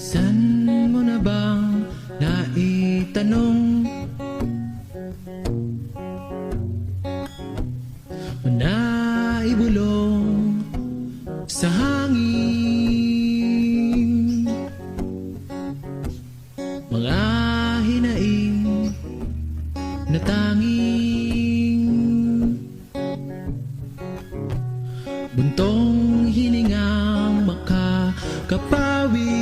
Minsan mo na bang naitanong o naibulong sa hangin mga hinaing na tanging buntong hiningang makakapawi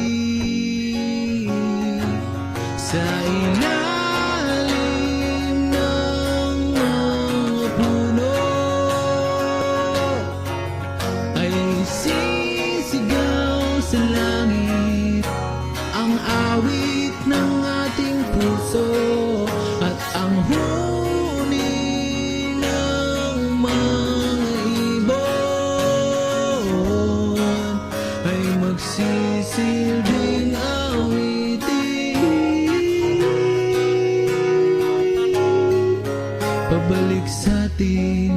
sa ilalim ng mga puno ay sisigaw sa langit ang awit ng ating puso at ang huni ng mga ibon ay magsisilbing awitin pabalik sa atin.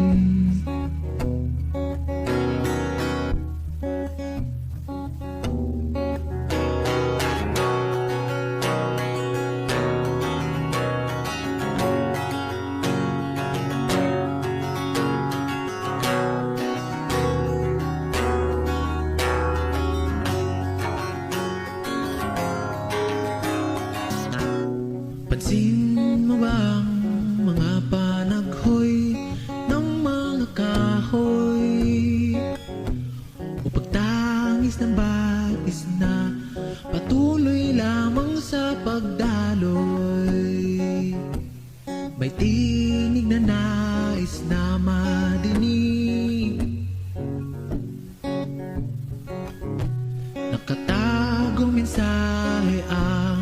Pansin mo ba ang mga panaghoy ng mga kahoy o pagtangis ng bagis na patuloy lamang sa pagdaloy? May tinig na nais na madinig, nakatagong mensahe ang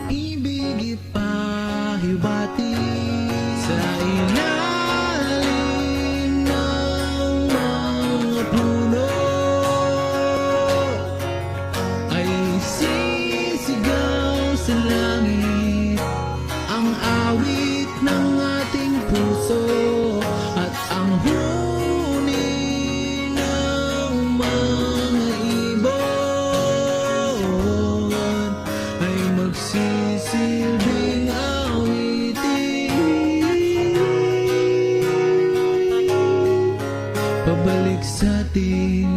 ibig ipahibati sa ilalim ng mga puno ay sisigaw sa langit ang awit ng ating puso at ang huni ng mga ibon ay magsisilbing awitin pabalik sa atin.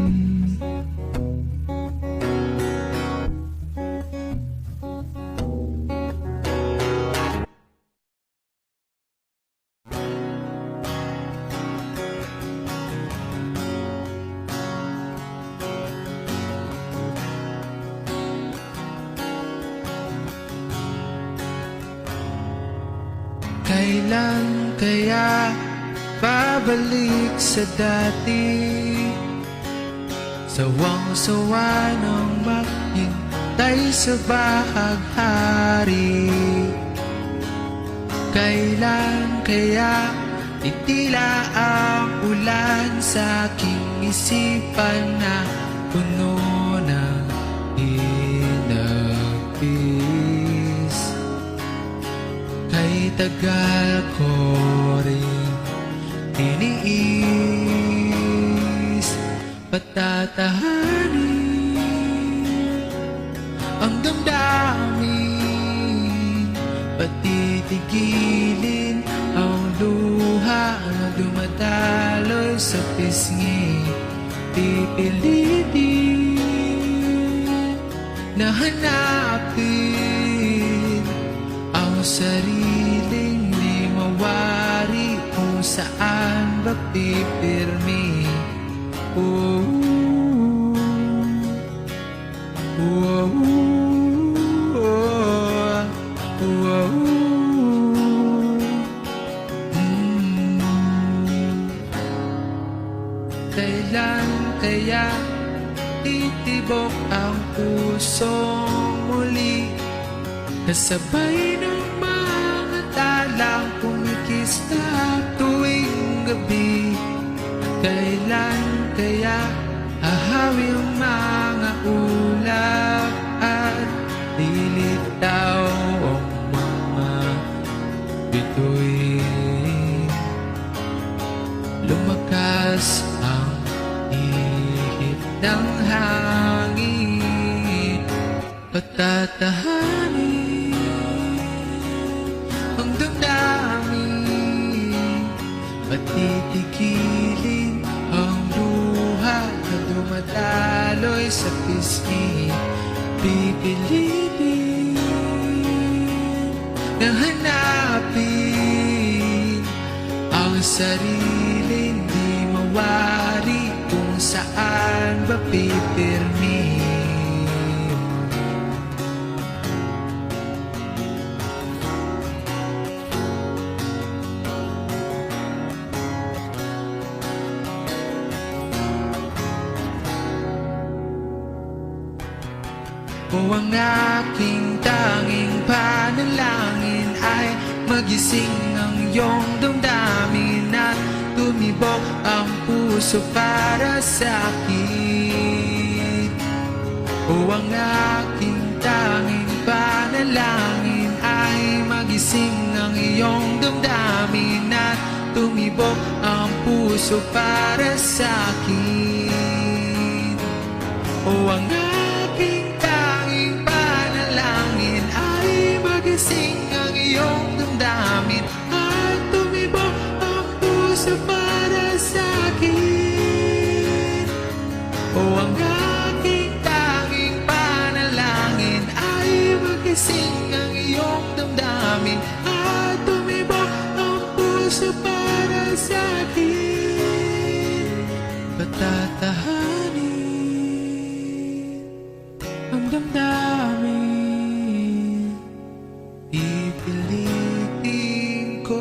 Kailan kaya babalik sa dati? Sawang-sawa ng maghintay sa bahaghari. Kailan kaya titila ang ulan sa aking isipan na puno ng hinagpis? Kay tagal ko rin tiniis patatahanin ang damdamin, patitigilin ang luha na dumadaloy sa pisngi. Pipilitin na hanapin ang sariling di mawari kung saan ba pipirmi. Oh, oh, oh, oh, Kailan kaya titibok ang pusong muli kasabay ng mga talang kumikista tuwing gabi? Kailan kaya ahawi ang mga ulap at lilitaw ang mga bituin? Lumakas ang ihip ng hangin, Patatahanin ang damdamin, patitigilin ang luha na dumadaloy sa pisngi. Pipilitin na hanapin ang sariling di mawari kung saan ba pipirmi. O ang aking tanging panalangin ay magising ang iyong damdamin at tumibok ang puso para sa akin. O ang aking tanging panalangin ay magising ang iyong damdamin at tumibok ang puso para sa akin. O ang aking tanging panalangin ay magising ang iyong damdamin at tumibok ang puso para sa akin. O ang aking tanging panalangin ay magising ang iyong damdamin at tumibok ang puso para sa akin. Patatahanin ang damdamin, pipilitin ko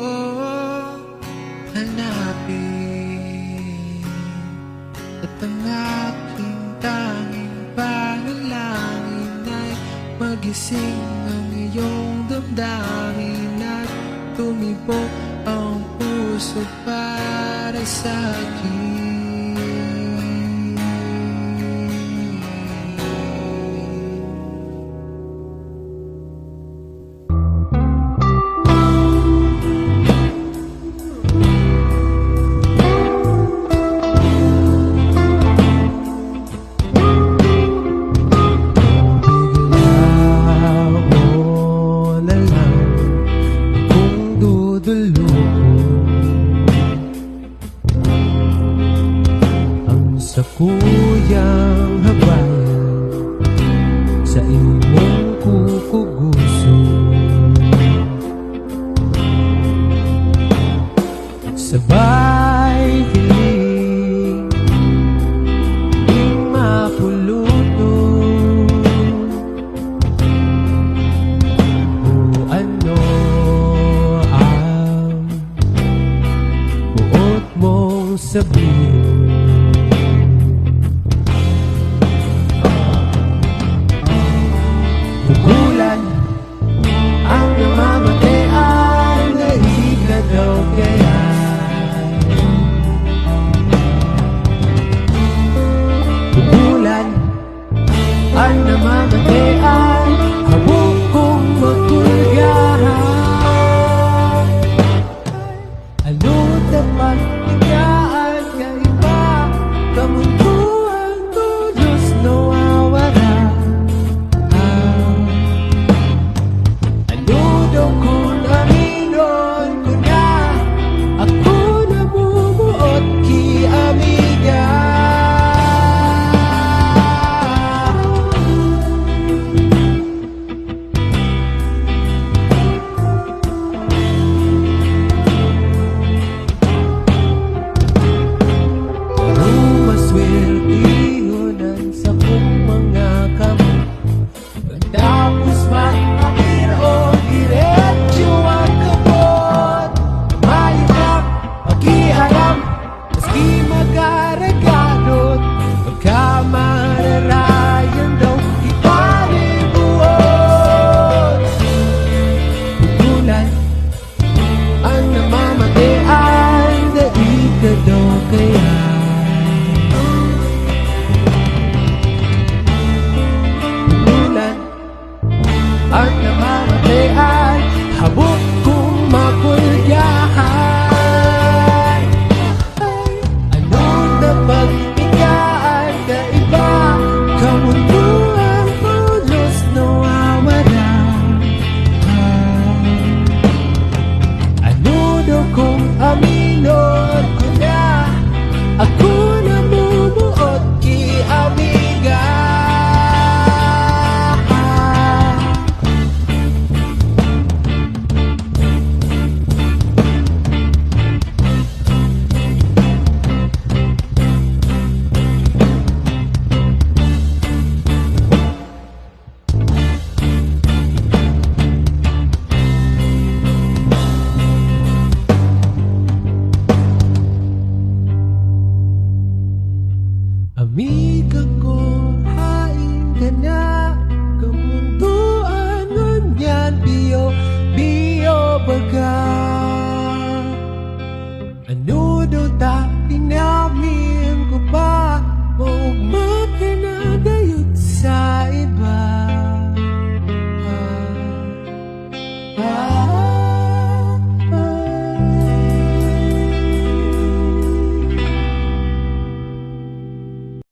hanapin, at ang aking tanging panalangin ay magising ang iyong damdamin at tumibok ang puso para sa akin. Sa kuyang habayan, sa imong kukuguso, sabay hiling ing mapuluto. O ano ang buot mong sabihin? Bulan ang namamatayan, nahig na daw kaya. Bulan ang namamatayan, habog kong magkulgahan. Ano dapat bigyan kaiba? Ah